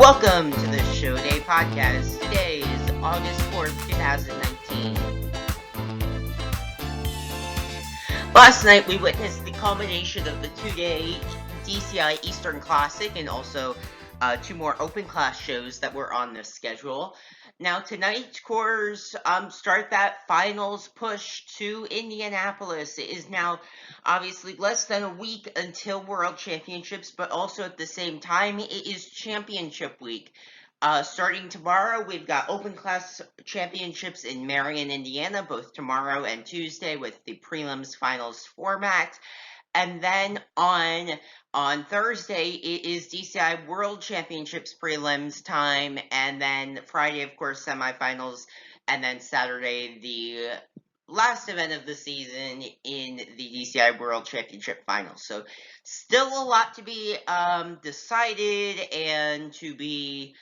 Welcome to the Show Day Podcast. Today is August 4th, 2019. Last night we witnessed the culmination of the two-day DCI Eastern Classic and also two more open class shows that were on the schedule. Now tonight, Coors start that finals push to Indianapolis. It is now obviously less than a week until World Championships, but also at the same time, it is Championship Week. Starting tomorrow, we've got open class championships in Marion, Indiana, both tomorrow and Tuesday with the prelims finals format. And then on Thursday, it is DCI World Championships prelims time, and then Friday, of course, semifinals, and then Saturday, the last event of the season in the DCI World Championship Finals. So still a lot to be decided and to be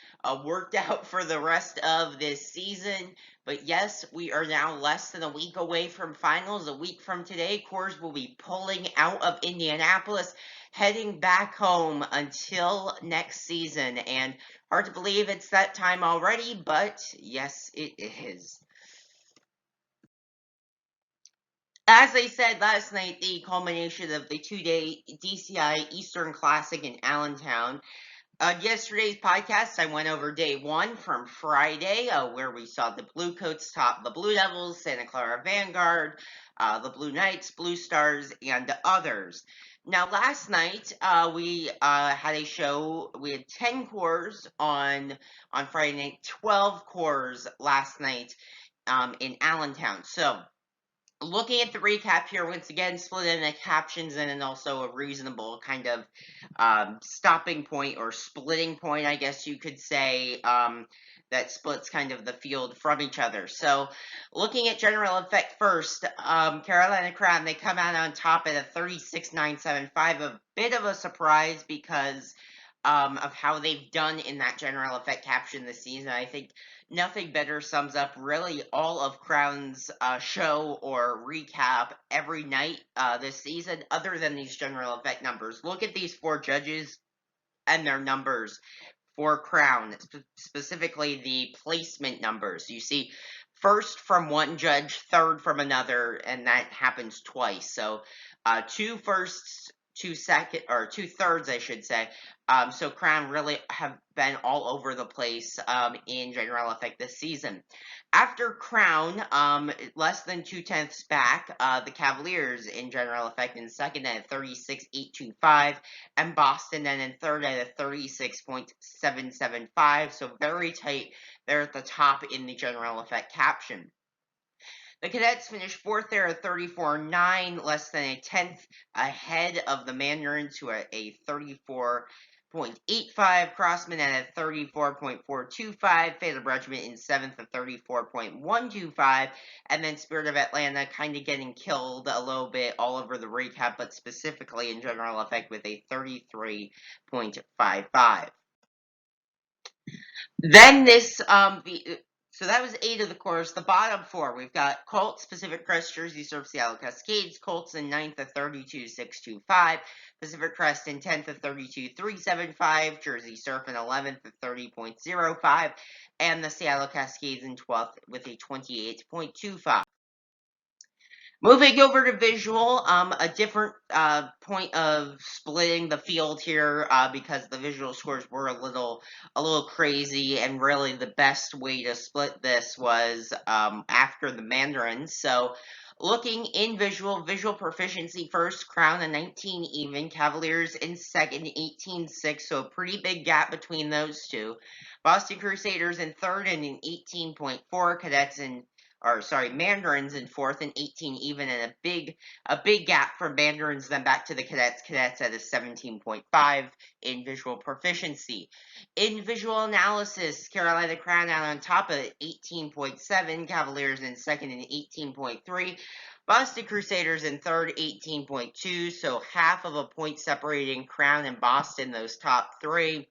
worked out for the rest of this season. But yes, we are now less than a week away from finals. A week from today, Coors will be pulling out of Indianapolis, heading back home until next season. And hard to believe it's that time already, but yes, it is. As I said last night, the culmination of the two-day DCI Eastern Classic in Allentown. Yesterday's podcast, I went over day one from Friday, where we saw the Bluecoats top the Blue Devils, Santa Clara Vanguard, the Blue Knights, Blue Stars, and others. Now, last night, we had a show. We had 10 cores on Friday night, 12 cores last night in Allentown. So, looking at the recap here, once again, split in the captions and then also a reasonable kind of stopping point or splitting point, I guess you could say, that splits kind of the field from each other. So looking at general effect first, Carolina Crown, they come out on top at a 36.975, a bit of a surprise because of how they've done in that general effect caption this season. I think nothing better sums up really all of Crown's show or recap every night this season, other than these general effect numbers. Look at these four judges and their numbers for Crown, specifically the placement numbers. You see first from one judge, third from another, and that happens twice. So two firsts, two thirds, I should say. So Crown really have been all over the place in general effect this season. After Crown, less than 2/10 back, the Cavaliers in general effect in second at a 36.825, and Boston then in third at a 36.775. So very tight there at the top in the general effect caption. The Cadets finished fourth there at 34.9, less than a tenth ahead of the Mandarins, who are a 34.85, Crossman at a 34.425, Fate of Regiment in seventh at 34.125, and then Spirit of Atlanta kind of getting killed a little bit all over the recap, but specifically in general effect with a 33.55. Then so that was 8 of the course. The bottom 4, we've got Colts, Pacific Crest, Jersey Surf, Seattle Cascades. Colts in 9th at 32.625. Pacific Crest in 10th at 32.375. Jersey Surf in 11th at 30.05. And the Seattle Cascades in 12th with a 28.25. Moving over to visual, a different point of splitting the field here because the visual scores were a little crazy, and really the best way to split this was after the Mandarins. So looking in visual proficiency first, Crown a 19 even, Cavaliers in second 18.6, so a pretty big gap between those two. Boston Crusaders in third and an 18.4, Cadets in Mandarins in fourth and 18 even, and a big gap from Mandarins then back to the Cadets. Cadets at a 17.5 in visual proficiency. In visual analysis, Carolina Crown out on top at 18.7, Cavaliers in second and 18.3. Boston Crusaders in third, 18.2, so half of a point separating Crown and Boston, those top three.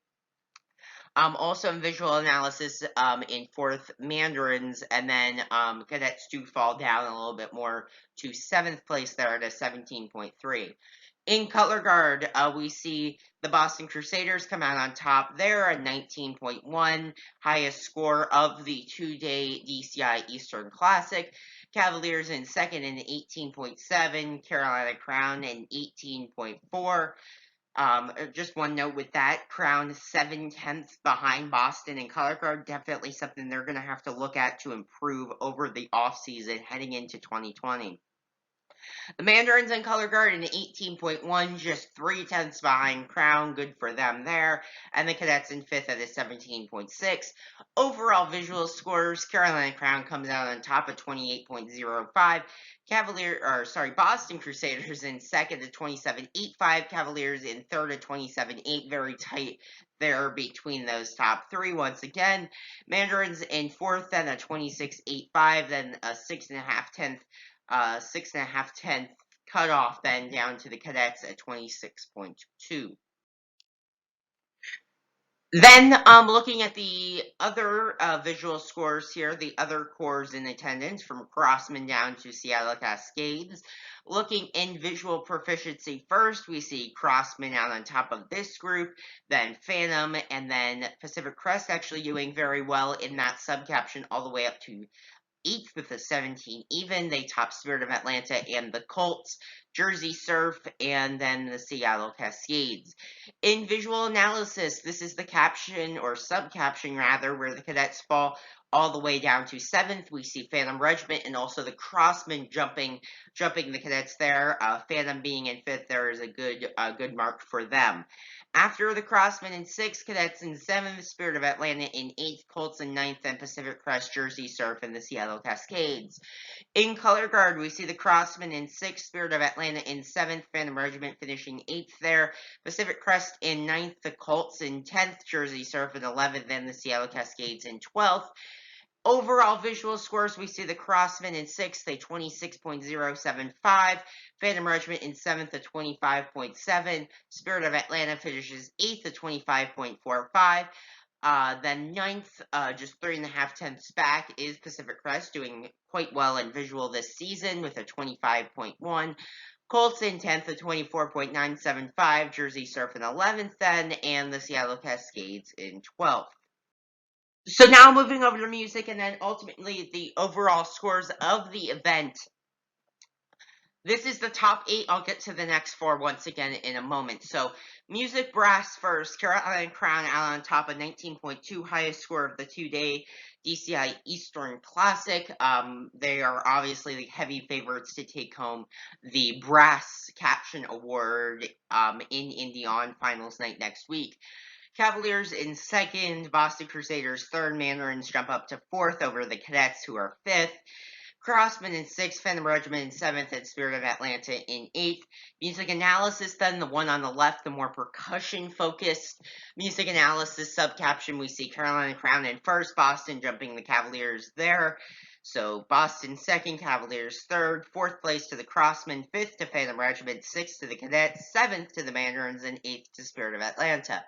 Also in visual analysis, in fourth, Mandarins, and then Cadets do fall down a little bit more to seventh place there at a 17.3. In color guard, we see the Boston Crusaders come out on top there, a 19.1, highest score of the two-day DCI Eastern Classic. Cavaliers in second in 18.7, Carolina Crown in 18.4. Just one note with that, Crown 7/10 behind Boston in color guard, definitely something they're going to have to look at to improve over the offseason heading into 2020. The Mandarins in color guard in 18.1, just 3/10 behind Crown. Good for them there. And the Cadets in fifth at a 17.6. Overall visual scores, Carolina Crown comes out on top at 28.05. Boston Crusaders in second at 27.85. Cavaliers in third at 27.8. Very tight there between those top three once again. Mandarins in fourth then at 26.85, then a 6.5 tenth cutoff then down to the Cadets at 26.2. Then, looking at the other visual scores here, the other cores in attendance from Crossman down to Seattle Cascades. Looking in visual proficiency first, we see Crossman out on top of this group, then Phantom, and then Pacific Crest actually doing very well in that subcaption all the way up to 8th with a 17 even. They top Spirit of Atlanta and the Colts, Jersey Surf, and then the Seattle Cascades. In visual analysis, this is the caption, or subcaption rather, where the Cadets fall all the way down to 7th. We see Phantom Regiment and also the Crossmen jumping the Cadets there. Phantom being in 5th, there is a good mark for them. After the Crossmen in 6th, Cadets in 7th, Spirit of Atlanta in 8th, Colts in 9th, and Pacific Crest, Jersey Surf, and the Seattle Cascades. In color guard, we see the Crossmen in 6th, Spirit of Atlanta in 7th, Phantom Regiment finishing 8th there, Pacific Crest in 9th, the Colts in 10th, Jersey Surf in 11th, and the Seattle Cascades in 12th. Overall visual scores, we see the Crossmen in 6th, a 26.075. Phantom Regiment in 7th, a 25.7. Spirit of Atlanta finishes 8th, a 25.45. Then 9th, just 3.5 tenths back, is Pacific Crest, doing quite well in visual this season with a 25.1. Colts in 10th, a 24.975. Jersey Surf in 11th then, and the Seattle Cascades in 12th. So now moving over to music and then ultimately the overall scores of the event. This is the top 8. I'll get to the next 4 once again in a moment. So music brass first. Carolina Crown out on top, a 19.2, highest score of the two-day DCI Eastern Classic. They are obviously the heavy favorites to take home the Brass Caption Award in Indy on finals night next week. Cavaliers in second, Boston Crusaders third, Mandarins jump up to fourth over the Cadets, who are fifth. Crossman in sixth, Phantom Regiment in seventh, and Spirit of Atlanta in eighth. Music analysis, then, the one on the left, the more percussion-focused music analysis subcaption, we see Carolina Crown in first, Boston jumping the Cavaliers there. So Boston second, Cavaliers third, fourth place to the Crossmen, fifth to Phantom Regiment, sixth to the Cadets, seventh to the Mandarins, and eighth to Spirit of Atlanta.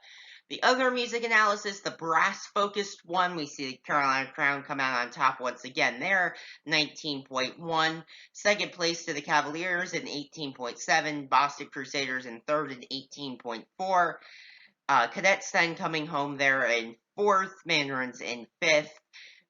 The other music analysis, the brass-focused one, we see the Carolina Crown come out on top once again there, 19.1. Second place to the Cavaliers in 18.7. Boston Crusaders in third in 18.4. Cadets then coming home there in fourth. Mandarins in fifth.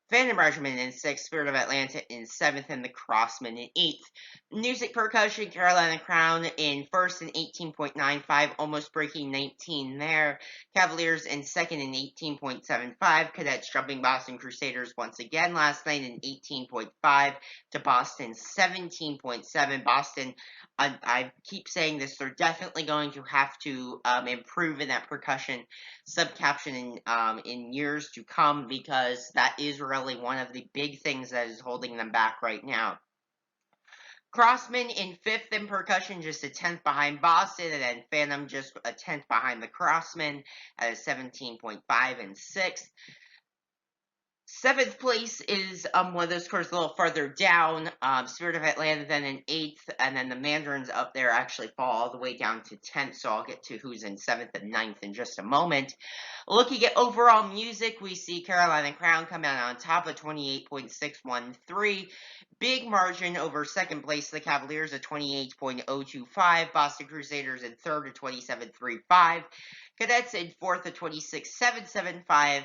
Phantom Regiment in sixth, Spirit of Atlanta in seventh, and the Crossmen in eighth. Music percussion, Carolina Crown in first in 18.95, almost breaking 19 there. Cavaliers in second in 18.75. Cadets jumping Boston Crusaders once again last night in 18.5 to Boston 17.7. Boston, I keep saying this, they're definitely going to have to improve in that percussion subcaption in years to come, because that is really one of the big things that is holding them back right now. Crossman in fifth in percussion, just a 10th behind Boston, and then Phantom just a 10th behind the Crossman at a 17.5 and sixth. Seventh place is one of those scores a little further down. Spirit of Atlanta then in eighth, and then the Mandarins up there actually fall all the way down to 10th. So I'll get to who's in seventh and ninth in just a moment. Looking at overall music, we see Carolina Crown come out on top of 28.613. Big margin over second place, the Cavaliers at 28.025. Boston Crusaders in third at 27.35. Cadets in fourth at 26.775.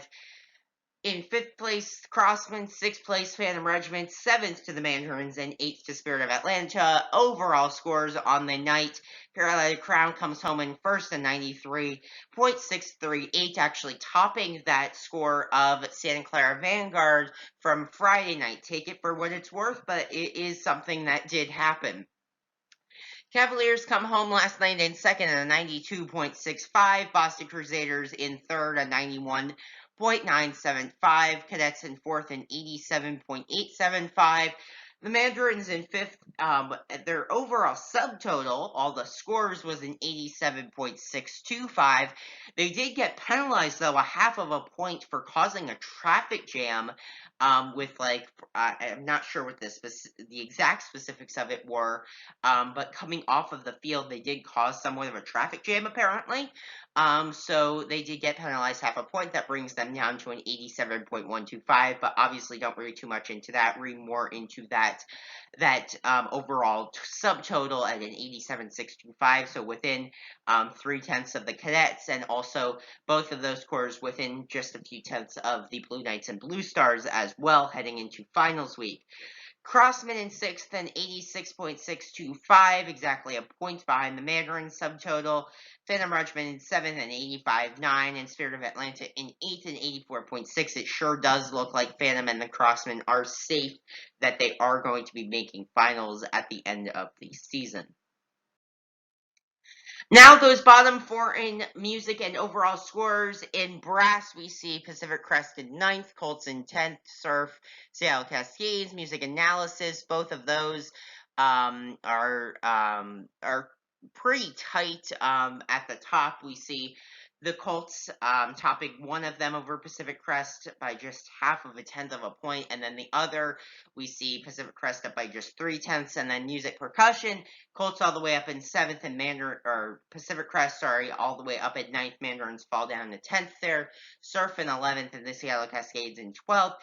In fifth place, Crossman. Sixth place, Phantom Regiment. Seventh to the Mandarins, and eighth to Spirit of Atlanta. Overall scores on the night, Carolina Crown comes home in first at 93.638, actually topping that score of Santa Clara Vanguard from Friday night. Take it for what it's worth, but it is something that did happen. Cavaliers come home last night in second at a 92.65. Boston Crusaders in third at 91.975. Cadets in fourth and 87.875. The Mandarins in fifth. Their overall subtotal, all the scores, was an 87.625. They did get penalized, though, a half of a point for causing a traffic jam. With I'm not sure what the exact specifics of it were, but coming off of the field, they did cause somewhat of a traffic jam, apparently. So they did get penalized half a point. That brings them down to an 87.125, but obviously don't read too much into that. Read more into that overall subtotal at an 87.625, so within 3/10 of the Cadets, and also both of those scores within just a few tenths of the Blue Knights and Blue Stars as well, heading into finals week. Crossman in sixth and 86.625, exactly a point behind the Mandarin subtotal. Phantom Regiment in seventh and 85.9, and Spirit of Atlanta in eighth and 84.6. It sure does look like Phantom and the Crossman are safe, that they are going to be making finals at the end of the season. Now those bottom four in music and overall scores. In brass, we see Pacific Crest in ninth, Colts in 10th, Surf, Seattle Cascades, Music Analysis. Both of those are pretty tight. At the top, we see the Colts topping one of them over Pacific Crest by just half of a tenth of a point, and then the other, we see Pacific Crest up by just 3/10, and then Music Percussion, Colts all the way up in seventh, and Pacific Crest, all the way up at ninth. Mandarins fall down to 10th there. Surf in 11th, and the Seattle Cascades in 12th.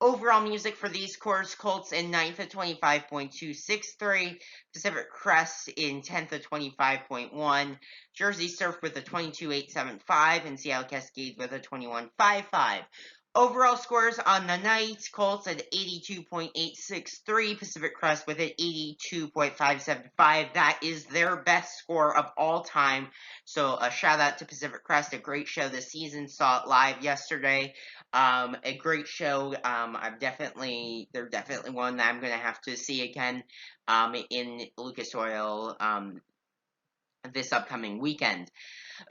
Overall music for these scores, Colts in 9th at 25.263, Pacific Crest in 10th at 25.1, Jersey Surf with a 22.875, and Seattle Cascades with a 21.55. Overall scores on the night, Colts at 82.863, Pacific Crest with an 82.575. That is their best score of all time. So a shout out to Pacific Crest, a great show this season. Saw it live yesterday. A great show. They're definitely one that I'm going to have to see again in Lucas Oil this upcoming weekend.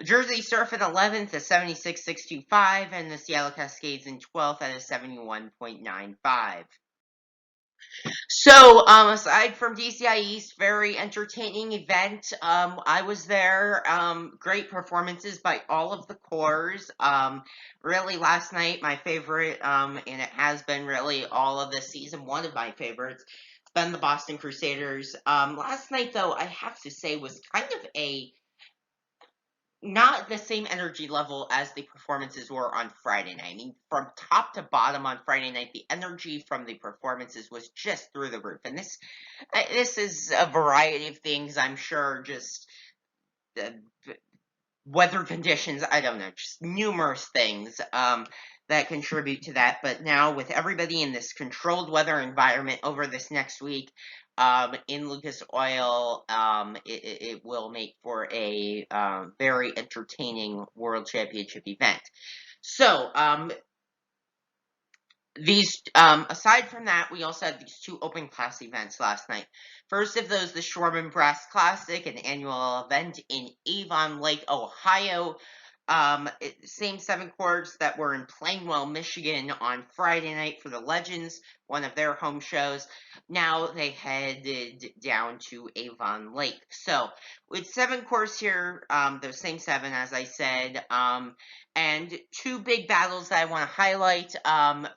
Jersey Surf in 11th at 76.625, and the Seattle Cascades in 12th at a 71.95. So, aside from DCI East, very entertaining event. I was there. Great performances by all of the corps. Really, last night, my favorite, and it has been really all of the season, one of my favorites, has been the Boston Crusaders. Last night, though, I have to say, was kind of not the same energy level as the performances were on Friday night. I mean, from top to bottom on Friday night, the energy from the performances was just through the roof. And this is a variety of things, I'm sure, just weather conditions, I don't know, just numerous things that contribute to that. But now with everybody in this controlled weather environment over this next week, in Lucas Oil, it will make for a very entertaining World Championship event. So, aside from that, we also had these two open class events last night. First of those, the Shoreman Brass Classic, an annual event in Avon Lake, Ohio. Same 7 corps that were in Plainwell, Michigan on Friday night for the Legends, one of their home shows. Now they headed down to Avon Lake. So with 7 corps here, those same 7, as I said, And two big battles that I want to highlight.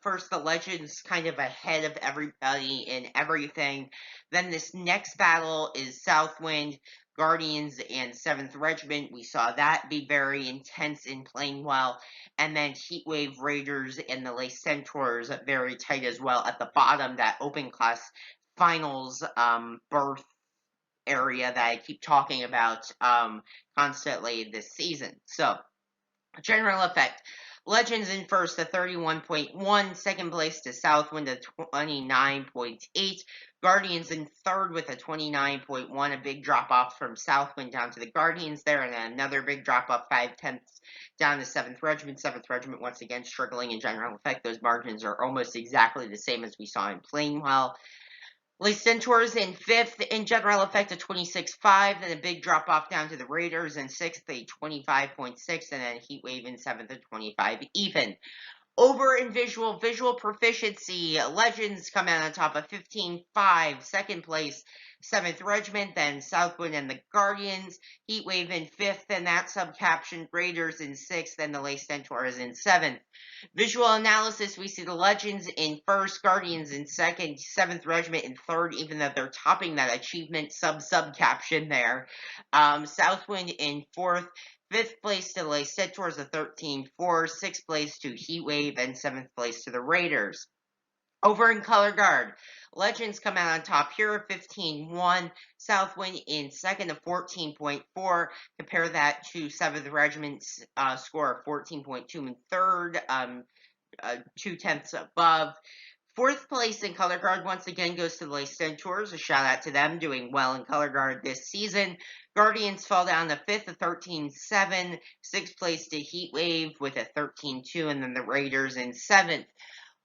First, the Legends kind of ahead of everybody in everything. Then this next battle is Southwind, Guardians, and 7th Regiment. We saw that be very intense and playing well. And then Heatwave, Raiders, and the Lace Centaurs very tight as well at the bottom, that open class finals berth area that I keep talking about constantly this season. So, general effect. Legends in first to 31.1, second place to Southwind at 29.8, Guardians in third with a 29.1, a big drop off from Southwind down to the Guardians there, and then another big drop off 5/10 down to 7th Regiment. 7th Regiment once again struggling in general effect. Those margins are almost exactly the same as we saw in playing well. Les Centaurs in fifth in general effect at 26.5, then a big drop off down to the Raiders in sixth at 25.6, and then Heatwave in seventh at 25 even. Over in visual proficiency, Legends come out on top of 15.5, second place, 7th Regiment, then Southwind and the Guardians, Heatwave in 5th, and that subcaption, Raiders in 6th, and the Lace Centaurs in 7th. Visual analysis, we see the Legends in 1st, Guardians in 2nd, 7th Regiment in 3rd, even though they're topping that achievement subcaption there. Southwind in 4th, 5th place to the Lace Centaurs, a 13-4, 6th place to Heatwave, and 7th place to the Raiders. Over in Color Guard, Legends come out on top here, 15-1. Southwind in second of 14.4. Compare that to 7th Regiment's score of 14.2 in third, 0.2 above. 4th place in Color Guard once again goes to the Lace Centaurs. A shout out to them, doing well in Color Guard this season. Guardians fall down to 5th, a 13-7. 6th place to Heatwave with a 13-2, and then the Raiders in 7th.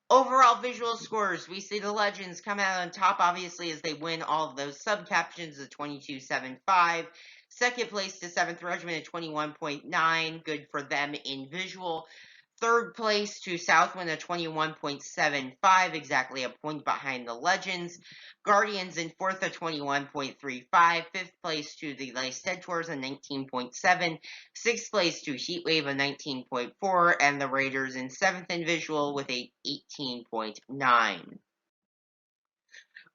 Overall visual scores, we see the Legends come out on top, obviously, as they win all of those subcaptions of 22.75. Second place to 7th Regiment at 21.9, good for them in visual. Third place to Southwind at 21.75, exactly a point behind the Legends. Guardians in fourth at 21.35. Fifth place to the Lace Centaurs at 19.7. Sixth place to Heatwave at 19.4. And the Raiders in seventh in visual with a 18.9.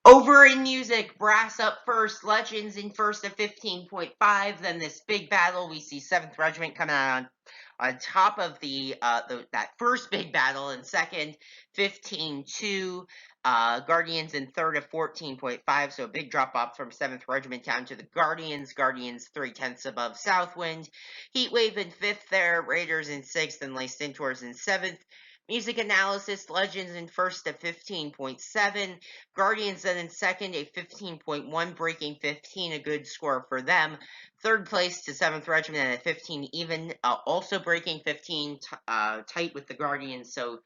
Over in music, Brass up first, Legends in first at 15.5. Then this big battle, we see 7th Regiment coming out on top of that first big battle in second, 15-2. Guardians in third at 14.5, so a big drop off from 7th Regiment down to the Guardians. Guardians 0.3 above Southwind. Heatwave in fifth there, Raiders in sixth, and Lace Centaurs in seventh. Music analysis, Legends in first at 15.7. Guardians then in second, a 15.1, breaking 15, a good score for them. Third place to 7th Regiment at 15 even, also breaking 15, tight with the Guardians, so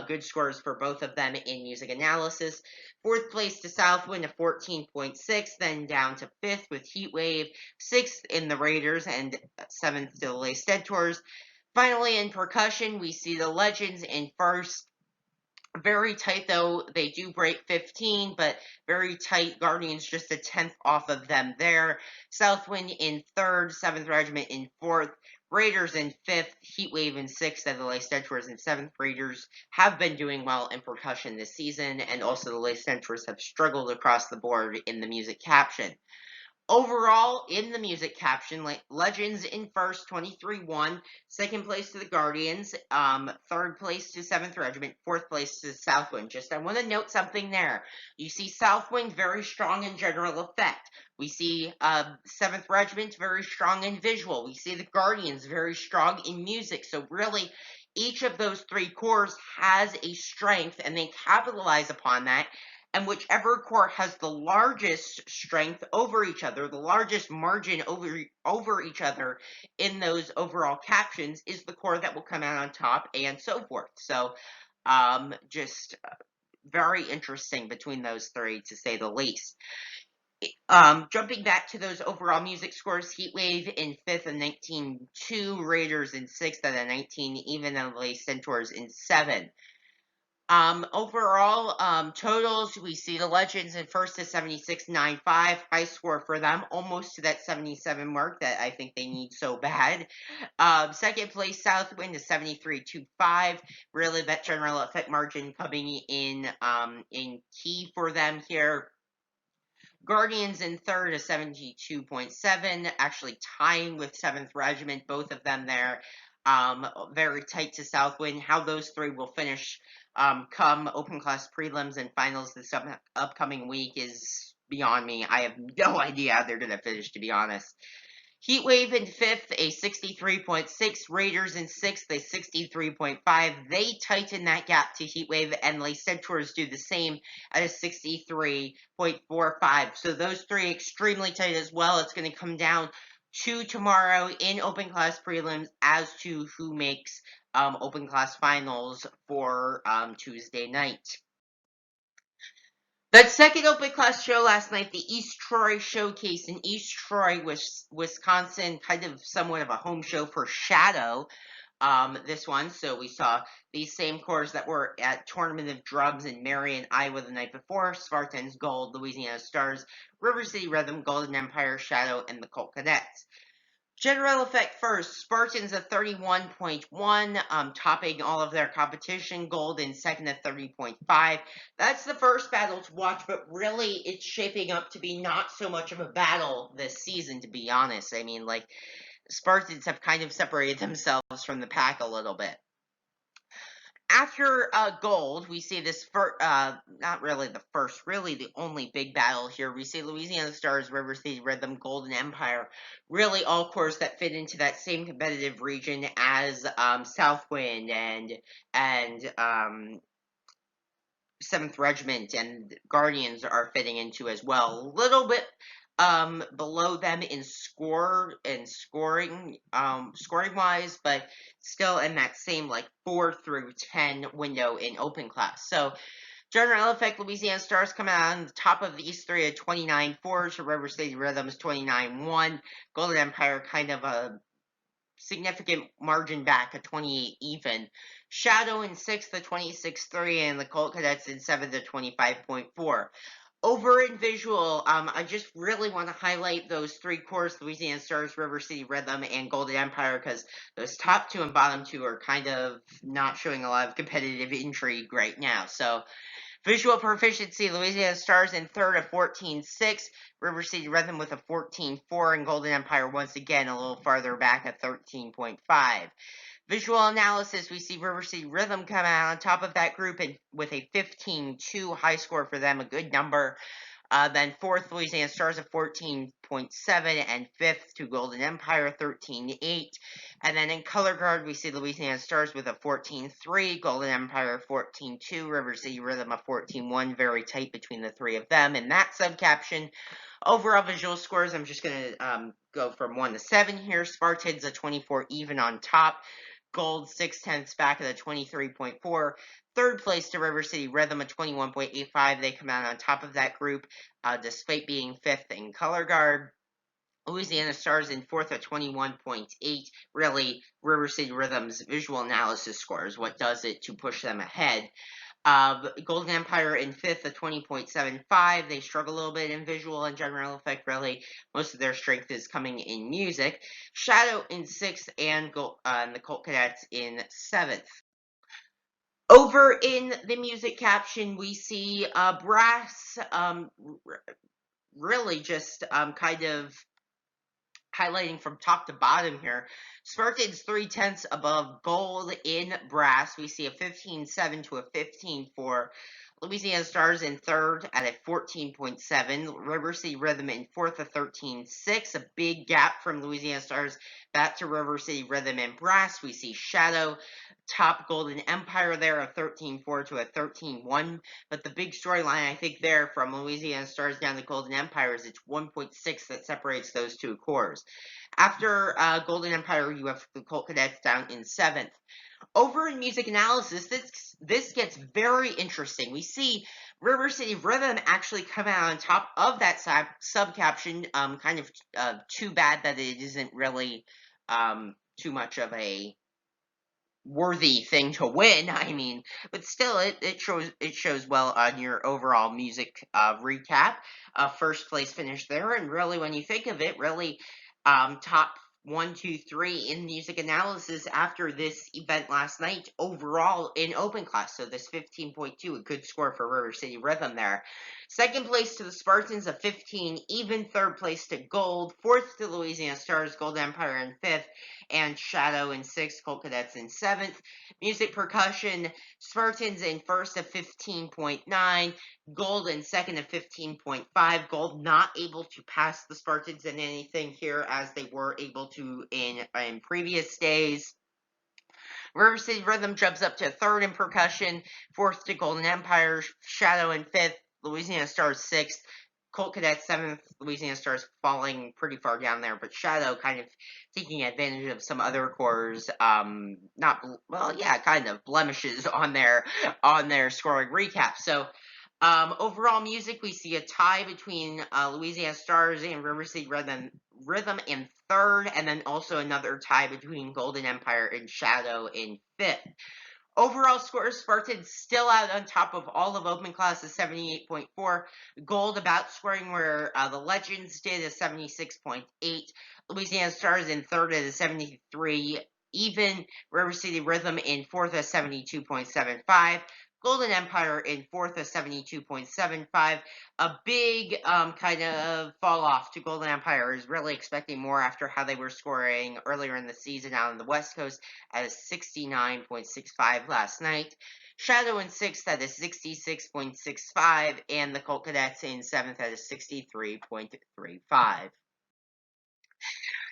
good scores for both of them in music analysis. Fourth place to Southwind at 14.6, then down to 5th with Heatwave, 6th in the Raiders, and 7th to the Lace Centaurs. Finally, in percussion, we see the Legends in first. Very tight, though. They do break 15, but very tight. Guardians just a 10th off of them there. Southwind in third, 7th Regiment in fourth. Raiders in fifth, Heatwave in sixth, and the Lace Centaurs in seventh. Raiders have been doing well in percussion this season, and also the Lace Centaurs have struggled across the board in the music caption. Overall, in the music caption, Legends in first, 23-1. Second place to the Guardians. Third place to 7th Regiment. Fourth place to Southwind. I want to note something there. You see Southwind very strong in general effect. We see 7th Regiment very strong in visual. We see the Guardians very strong in music. So really, each of those three corps has a strength, and they capitalize upon that. And whichever corps has the largest strength over each other, the largest margin over each other in those overall captions is the corps that will come out on top, and so forth. So just very interesting between those three, to say the least. Jumping back to those overall music scores, Heatwave in 5th and 19-2, Raiders in 6th and a 19, even, and the Lace Centaurs in 7. Overall, totals, we see the Legends in first to 76.95, high score for them, almost to that 77 mark that I think they need so bad. Second place, Southwind to 73.25. Really, that general effect margin coming in key for them here. Guardians in third is 72.7, actually tying with 7th Regiment, both of them there. Very tight to Southwind. How those three will finish come open class prelims and finals this upcoming week is beyond me. I have no idea how they're going to finish, to be honest. Heatwave in 5th, a 63.6. Raiders in 6th, a 63.5. They tighten that gap to Heatwave, and Les Centaurs do the same at a 63.45. So those three extremely tight as well. It's going to come down to tomorrow in open class prelims as to who makes open class finals for Tuesday night. That second open class show last night, the East Troy Showcase in East Troy, Wisconsin, kind of somewhat of a home show for Shadow, this one. So we saw these same corps that were at Tournament of Drums in Marion, Iowa the night before: Spartans, Gold, Louisiana Stars, River City Rhythm, Golden Empire, Shadow, and the Colt Cadets. General effect first, Spartans at 31.1, topping all of their competition. Gold in second at 30.5. That's the first battle to watch, but really it's shaping up to be not so much of a battle this season, to be honest. I mean, like, Spartans have kind of separated themselves from the pack a little bit. After Gold, we see this not really the first, really the only big battle here. We see Louisiana Stars, River City Rhythm, Golden Empire, really all corps that fit into that same competitive region as Southwind and 7th Regiment and Guardians are fitting into as well. A little bit below them in scoring wise, but still in that same like 4 through 10 window in open class. So general effect, Louisiana Stars coming out on the top of these three at 29.4, to River City Rhythms 29.1, Golden Empire kind of a significant margin back at 28 even. Shadow in 6th at 26.3, and the Colt Cadets in 7th at 25.4. Over in visual, I just really want to highlight those three corps: Louisiana Stars, River City Rhythm, and Golden Empire, because those top two and bottom two are kind of not showing a lot of competitive intrigue right now. So visual proficiency, Louisiana Stars in third at 14.6, River City Rhythm with a 14.4, and Golden Empire once again a little farther back at 13.5. Visual analysis, we see River City Rhythm come out on top of that group and with a 15.2 high score for them, a good number. Then fourth, Louisiana Stars at 14.7, and fifth to Golden Empire 13.8. And then in color guard, we see Louisiana Stars with a 14.3, Golden Empire 14.2, River City Rhythm a 14.1, very tight between the three of them. And that subcaption, overall visual scores, I'm just going to go from 1 to 7 here. Spartans a 24 even on top. Gold 6/10 back at a 23.4. Third place to River City Rhythm, a 21.85. They come out on top of that group, despite being fifth in color guard. Louisiana Stars in fourth at 21.8. Really, River City Rhythm's visual analysis scores what does it to push them ahead. Golden Empire in fifth at 20.75. They struggle a little bit in visual and general effect, really. Most of their strength is coming in music. Shadow in sixth, and the Colt Cadets in seventh. Over in the music caption, we see brass really just kind of highlighting from top to bottom here. Spartans 3/10 above Gold in brass. We see a 15.7 to a 15.4. Louisiana Stars in third at a 14.7. River City Rhythm in fourth at 13.6. A big gap from Louisiana Stars back to River City Rhythm in brass. We see Shadow top Golden Empire there, a 13.4 to a 13.1. But the big storyline, I think, there from Louisiana Stars down to Golden Empire is it's 1.6 that separates those two corps. After Golden Empire, you have the Colt Cadets down in seventh. Over in music analysis, this gets very interesting. We see River City Rhythm actually come out on top of that subcaption. Kind of too bad that it isn't really too much of a worthy thing to win. I mean, but still, it shows well on your overall music recap. First place finish there, and really, when you think of it, really, top one, two, three in music analysis after this event last night overall in open class. So this 15.2, a good score for River City Rhythm there. Second place to the Spartans, a 15 even. Third place to Gold. Fourth to Louisiana Stars, Gold Empire in fifth, and Shadow in sixth, Colt Cadets in seventh. Music percussion, Spartans in first at 15.9, Gold in second at 15.5. Gold not able to pass the Spartans in anything here as they were able to in previous days. River City Rhythm jumps up to third in percussion, fourth to Golden Empire, Shadow in fifth, Louisiana Stars sixth, Colt Cadet seventh, Louisiana Stars falling pretty far down there, but Shadow kind of taking advantage of some other cores, kind of blemishes on their scoring recap. So overall music, we see a tie between Louisiana Stars and River City Rhythm in third, and then also another tie between Golden Empire and Shadow in fifth. Overall scores, Spartans still out on top of all of open class at 78.4. Gold about scoring where the Legends did at 76.8. Louisiana Stars in third at a 73. Even River City Rhythm in fourth at 72.75. Golden Empire in fourth at 72.75. A big kind of fall off to Golden Empire. Is really expecting more after how they were scoring earlier in the season out on the West Coast at a 69.65 last night. Shadow in sixth at a 66.65, and the Colt Cadets in seventh at a 63.35.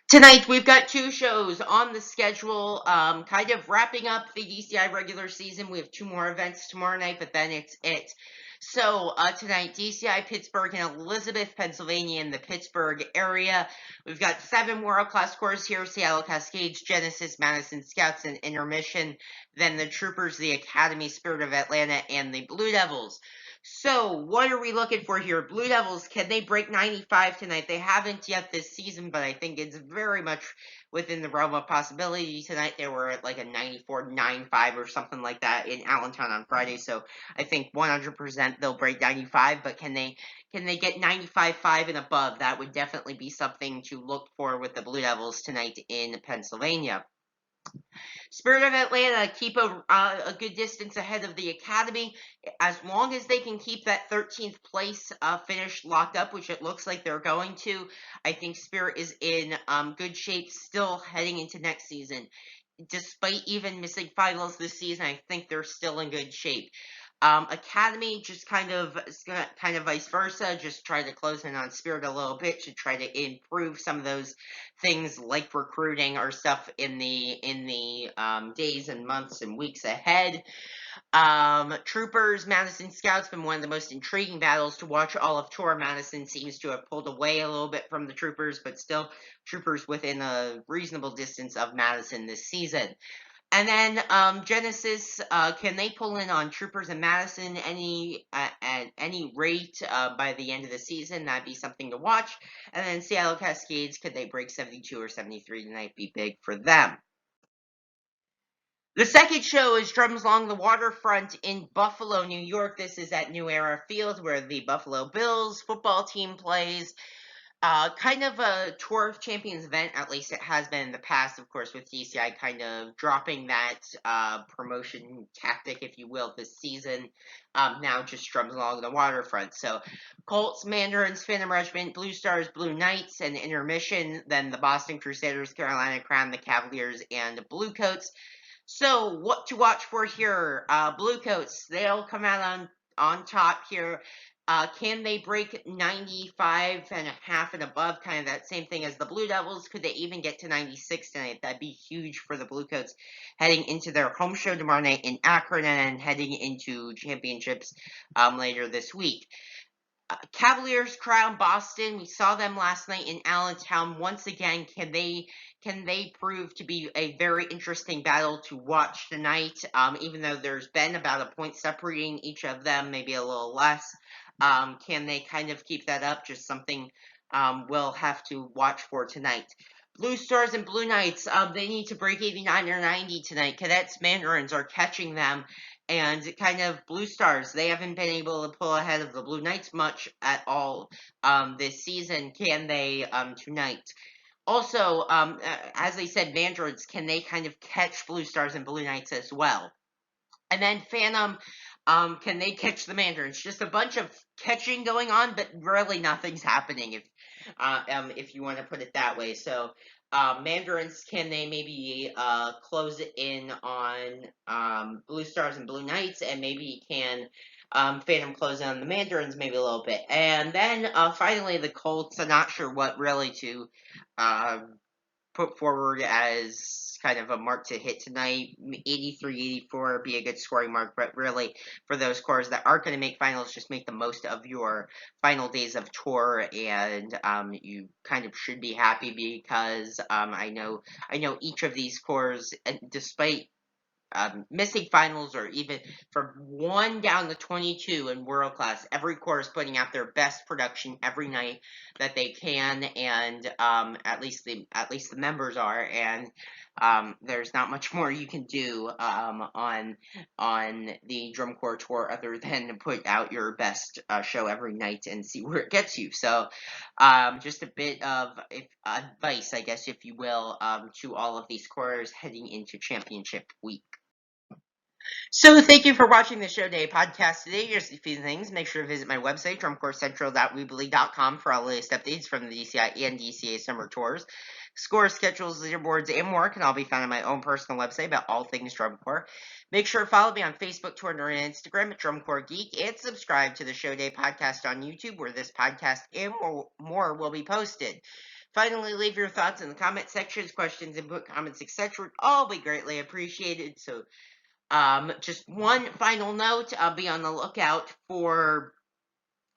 Tonight, we've got two shows on the schedule, kind of wrapping up the DCI regular season. We have two more events tomorrow night, but then it's it. So, tonight, DCI Pittsburgh and Elizabeth, Pennsylvania in the Pittsburgh area. We've got 7 world-class cores here: Seattle Cascades, Genesis, Madison Scouts, and Intermission. Then the Troopers, the Academy, Spirit of Atlanta, and the Blue Devils. So, what are we looking for here? Blue Devils, can they break 95 tonight? They haven't yet this season, but I think it's very much within the realm of possibility. Tonight, they were at like a 94-95 or something like that in Allentown on Friday, so I think 100% they'll break 95, but can they get 95.5 and above? That would definitely be something to look for with the Blue Devils tonight in Pennsylvania. Spirit of Atlanta keep a good distance ahead of the Academy. As long as they can keep that 13th place finish locked up, which it looks like they're going to, I think Spirit is in good shape still heading into next season. Despite even missing finals this season, I think they're still in good shape. Academy just kind of vice versa, just try to close in on Spirit a little bit to try to improve some of those things like recruiting or stuff in the days and months and weeks ahead. Troopers, Madison Scouts been one of the most intriguing battles to watch all of tour. Madison seems to have pulled away a little bit from the Troopers, but still Troopers within a reasonable distance of Madison this season. And then Genesis, can they pull in on Troopers and Madison at any rate by the end of the season? That'd be something to watch. And then Seattle Cascades, could they break 72 or 73 tonight? Be big for them. The second show is Drums Along the Waterfront in Buffalo, New York. This is at New Era Field where the Buffalo Bills football team plays. Kind of a Tour of Champions event, at least it has been in the past, of course, with DCI kind of dropping that promotion tactic, if you will, this season. Now just Drums Along the Waterfront. So Colts, Mandarins, Phantom Regiment, Blue Stars, Blue Knights, and Intermission. Then the Boston Crusaders, Carolina Crown, the Cavaliers, and Bluecoats. So what to watch for here? Bluecoats, they'll come out on top here. Can they break 95 and a half and above? Kind of that same thing as the Blue Devils. Could they even get to 96 tonight? That'd be huge for the Bluecoats heading into their home show tomorrow night in Akron and heading into championships later this week. Cavaliers crown Boston. We saw them last night in Allentown. Once again, can they prove to be a very interesting battle to watch tonight? Even though there's been about a point separating each of them, maybe a little less. Can they kind of keep that up? Just something we'll have to watch for tonight. Blue Stars and Blue Knights, they need to break 89 or 90 tonight. Cadets Mandarins are catching them. And kind of Blue Stars, they haven't been able to pull ahead of the Blue Knights much at all this season. Can they tonight? Also, as I said, Mandarins, can they kind of catch Blue Stars and Blue Knights as well? And then Phantom, can they catch the Mandarins? Just a bunch of catching going on, but really nothing's happening if you want to put it that way. So, Mandarins, can they maybe close it in on Blue Stars and Blue Knights, and maybe can Phantom close in on the Mandarins maybe a little bit? And then finally, the Colts. I'm not sure what really to uh, put forward as kind of a mark to hit tonight. 83, 84 be a good scoring mark, but really for those scores that aren't going to make finals, just make the most of your final days of tour, and you kind of should be happy because I know each of these scores, despite missing finals or even from 1 down to 22 in world class, every corps is putting out their best production every night that they can, and at least the members are, and there's not much more you can do on the drum corps tour other than to put out your best show every night and see where it gets you. So just a bit of advice, I guess, if you will, to all of these corps heading into championship week. So thank you for watching the Show Day podcast today. Here's a few things. Make sure to visit my website, drumcorpscentral.weebly.com, for all the latest updates from the DCI and DCA summer tours. Score schedules, leaderboards, and more can all be found on my own personal website about all things drum corps. Make sure to follow me on Facebook, Twitter, and Instagram at Drum Corps Geek, and subscribe to the Show Day podcast on YouTube, where this podcast and more will be posted. Finally, leave your thoughts in the comment sections, questions, input, comments, etc. All be greatly appreciated. So just one final note, I'll be on the lookout for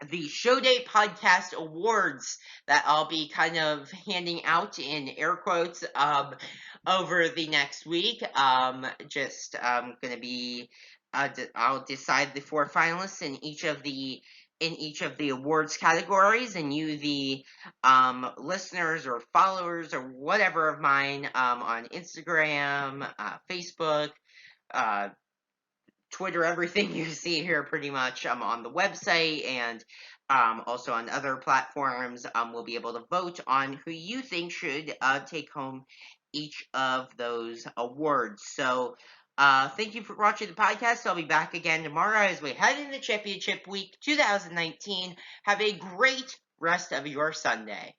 the Show Day Podcast Awards that I'll be kind of handing out in air quotes over the next week. Just going to be, I'll decide the 4 finalists in each of the awards categories, and you, the listeners or followers or whatever of mine on Instagram, Facebook, Twitter, everything you see here pretty much on the website, and also on other platforms, will be able to vote on who you think should take home each of those awards. So thank you for watching the podcast. I'll be back again tomorrow as we head into Championship Week 2019. Have a great rest of your Sunday.